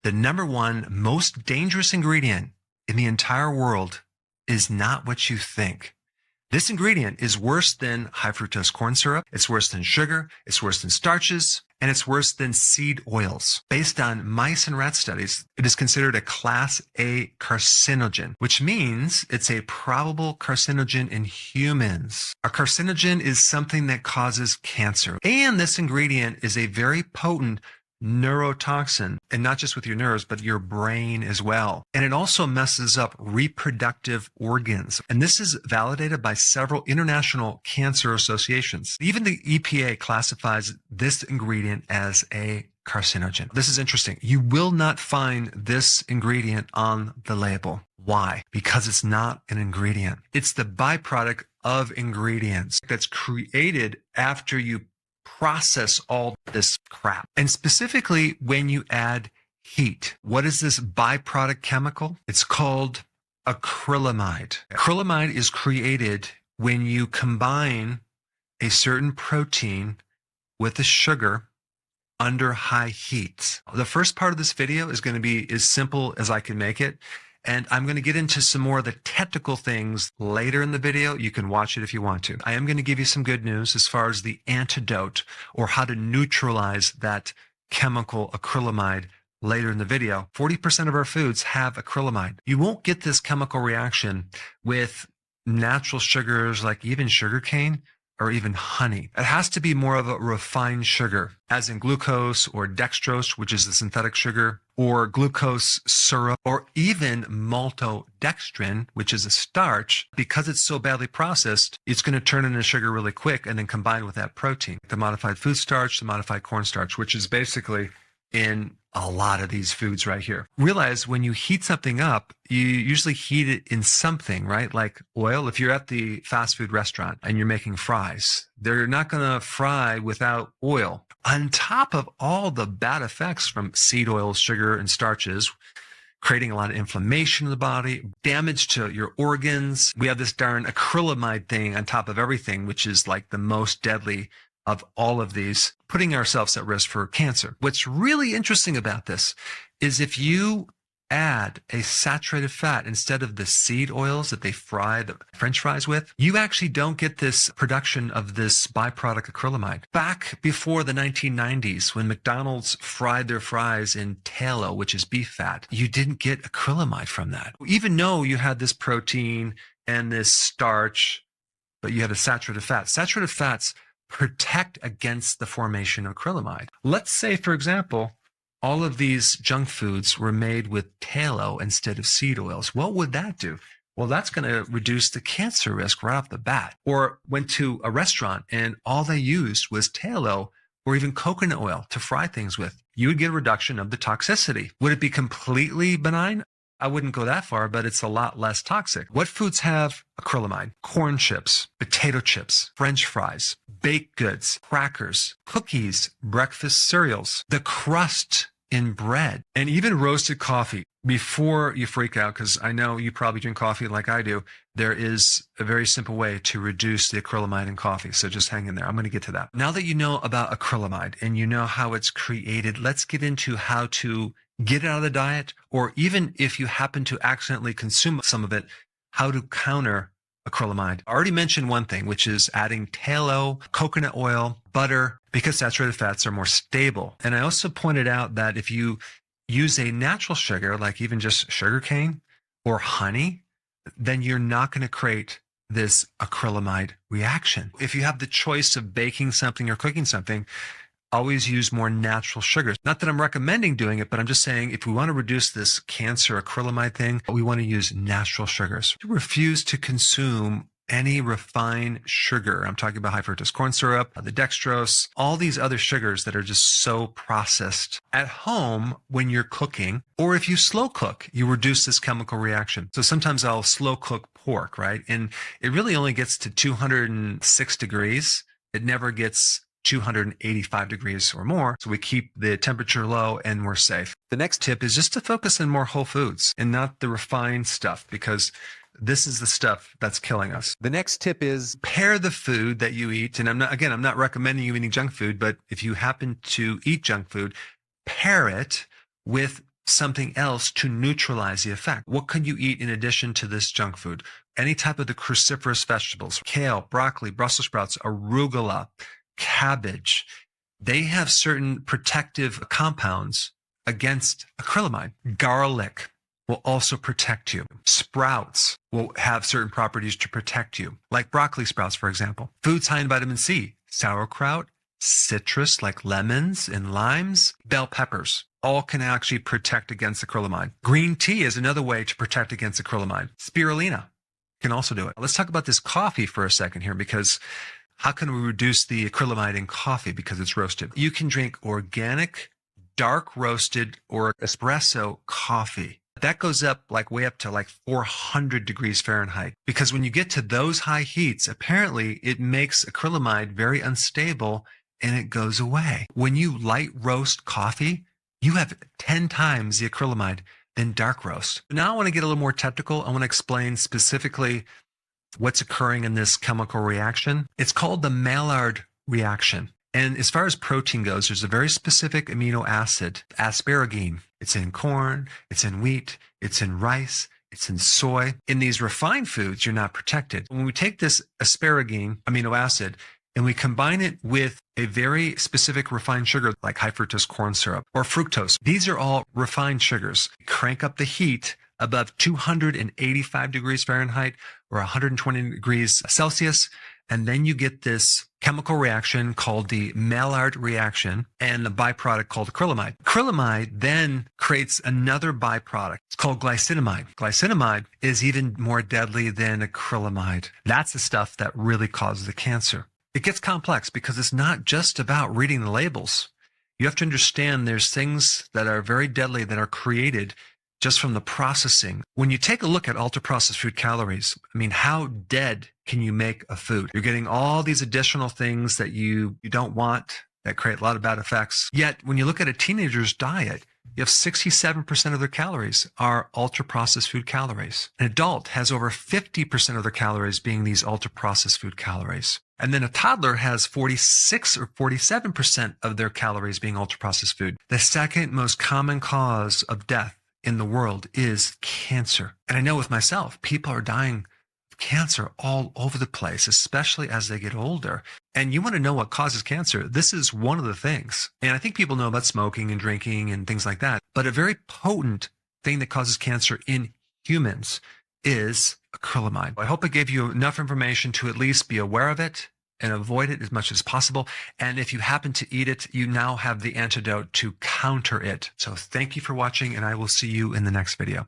the number one most dangerous ingredient in the entire world is not what you think. This ingredient is worse than high fructose corn syrup, it's worse than sugar, it's worse than starches, and it's worse than seed oils. Based on mice and rat studies, it is considered a Class A carcinogen, which means it's a probable carcinogen in humans. A carcinogen is something that causes cancer. And this ingredient is a very potent neurotoxin, and not just with your nerves, but your brain as well. And it also messes up reproductive organs. And this is validated by several international cancer associations. Even the EPA classifies this ingredient as a carcinogen. This is interesting. You will not find this ingredient on the label. Why? Because it's not an ingredient. It's the byproduct of ingredients that's created after you process all this crap. And specifically when you add heat. What is this byproduct chemical? It's called acrylamide. Acrylamide is created when you combine a certain protein with a sugar under high heat. The first part of this video is going to be as simple as I can make it. And I'm going to get into some more of the technical things later in the video. You can watch it if you want to. I am going to give you some good news as far as the antidote or how to neutralize that chemical acrylamide later in the video. 40% of our foods have acrylamide. You won't get this chemical reaction with natural sugars like even sugarcane or even honey. It has to be more of a refined sugar, as in glucose or dextrose, which is a synthetic sugar, or glucose syrup, or even maltodextrin, which is a starch. Because it's so badly processed, it's going to turn into sugar really quick and then combine with that protein. The modified food starch, the modified cornstarch, which is basically in a lot of these foods right here. Realize when you heat something up, you usually heat it in something, right? Like oil. If you're at the fast food restaurant and you're making fries, they're not going to fry without oil. On top of all the bad effects from seed oils, sugar, and starches, creating a lot of inflammation in the body, damage to your organs. We have this darn acrylamide thing on top of everything, which is like the most deadly of all of these, putting ourselves at risk for cancer. What's really interesting about this is if you add a saturated fat instead of the seed oils that they fry the French fries with, you actually don't get this production of this byproduct acrylamide. Back before the 1990s, when McDonald's fried their fries in tallow, which is beef fat, you didn't get acrylamide from that. Even though you had this protein and this starch, but you had a saturated fat. Saturated fats protect against the formation of acrylamide. Let's say, for example, all of these junk foods were made with tallow instead of seed oils. What would that do? Well, that's going to reduce the cancer risk right off the bat. Or went to a restaurant and all they used was tallow or even coconut oil to fry things with. You would get a reduction of the toxicity. Would it be completely benign? I wouldn't go that far, but it's a lot less toxic. What foods have acrylamide? Corn chips, potato chips, French fries, baked goods, crackers, cookies, breakfast cereals, the crust in bread, and even roasted coffee. Before you freak out, because I know you probably drink coffee like I do, there is a very simple way to reduce the acrylamide in coffee. So just hang in there. I'm going to get to that. Now that you know about acrylamide and you know how it's created, let's get into how to get it out of the diet, or even if you happen to accidentally consume some of it, how to counter acrylamide. I already mentioned one thing, which is adding tallow, coconut oil, butter, because saturated fats are more stable. And I also pointed out that if you use a natural sugar, like even just sugarcane or honey, then you're not going to create this acrylamide reaction. If you have the choice of baking something or cooking something, always use more natural sugars. Not that I'm recommending doing it, but I'm just saying if we want to reduce this cancer acrylamide thing, we want to use natural sugars. Refuse to consume any refined sugar. I'm talking about high fructose corn syrup, the dextrose, all these other sugars that are just so processed. At home, when you're cooking, or if you slow cook, you reduce this chemical reaction. So sometimes I'll slow cook pork, right? And it really only gets to 206 degrees. It never gets 285 degrees or more. So we keep the temperature low and we're safe. The next tip is just to focus on more whole foods and not the refined stuff, because this is the stuff that's killing us. The next tip is pair the food that you eat. And I'm not recommending you eating junk food, but if you happen to eat junk food, pair it with something else to neutralize the effect. What can you eat in addition to this junk food? Any type of the cruciferous vegetables, kale, broccoli, Brussels sprouts, arugula, cabbage. They have certain protective compounds against acrylamide. Garlic will also protect you. Sprouts will have certain properties to protect you, like broccoli sprouts, for example. Foods high in vitamin C, sauerkraut, citrus like lemons and limes, bell peppers, all can actually protect against acrylamide. Green tea is another way to protect against acrylamide. Spirulina can also do it. Let's talk about this coffee for a second here, because how can we reduce the acrylamide in coffee because it's roasted? You can drink organic, dark roasted or espresso coffee. That goes up way up to 400 degrees Fahrenheit, because when you get to those high heats, apparently it makes acrylamide very unstable and it goes away. When you light roast coffee, you have 10 times the acrylamide than dark roast. Now I want to get a little more technical. I want to explain specifically what's occurring in this chemical reaction. It's called the Maillard reaction. And as far as protein goes, there's a very specific amino acid, asparagine. It's in corn, it's in wheat, it's in rice, it's in soy. In these refined foods, you're not protected. When we take this asparagine amino acid and we combine it with a very specific refined sugar like high fructose corn syrup or fructose, these are all refined sugars. Crank up the heat above 285 degrees Fahrenheit or 120 degrees Celsius, and then you get this chemical reaction called the Maillard reaction and the byproduct called acrylamide. Acrylamide then creates another byproduct. It's called glycinamide. Glycinamide is even more deadly than acrylamide. That's the stuff that really causes the cancer. It gets complex because it's not just about reading the labels. You have to understand there's things that are very deadly that are created just from the processing. When you take a look at ultra-processed food calories, how dead can you make a food? You're getting all these additional things that you don't want that create a lot of bad effects. Yet, when you look at a teenager's diet, you have 67% of their calories are ultra-processed food calories. An adult has over 50% of their calories being these ultra-processed food calories. And then a toddler has 46 or 47% of their calories being ultra-processed food. The second most common cause of death in the world is cancer. And I know with myself, people are dying of cancer all over the place, especially as they get older. And you want to know what causes cancer? This is one of the things. And I think people know about smoking and drinking and things like that. But a very potent thing that causes cancer in humans is acrylamide. I hope I gave you enough information to at least be aware of it and avoid it as much as possible. And if you happen to eat it, you now have the antidote to counter it. So thank you for watching, and I will see you in the next video.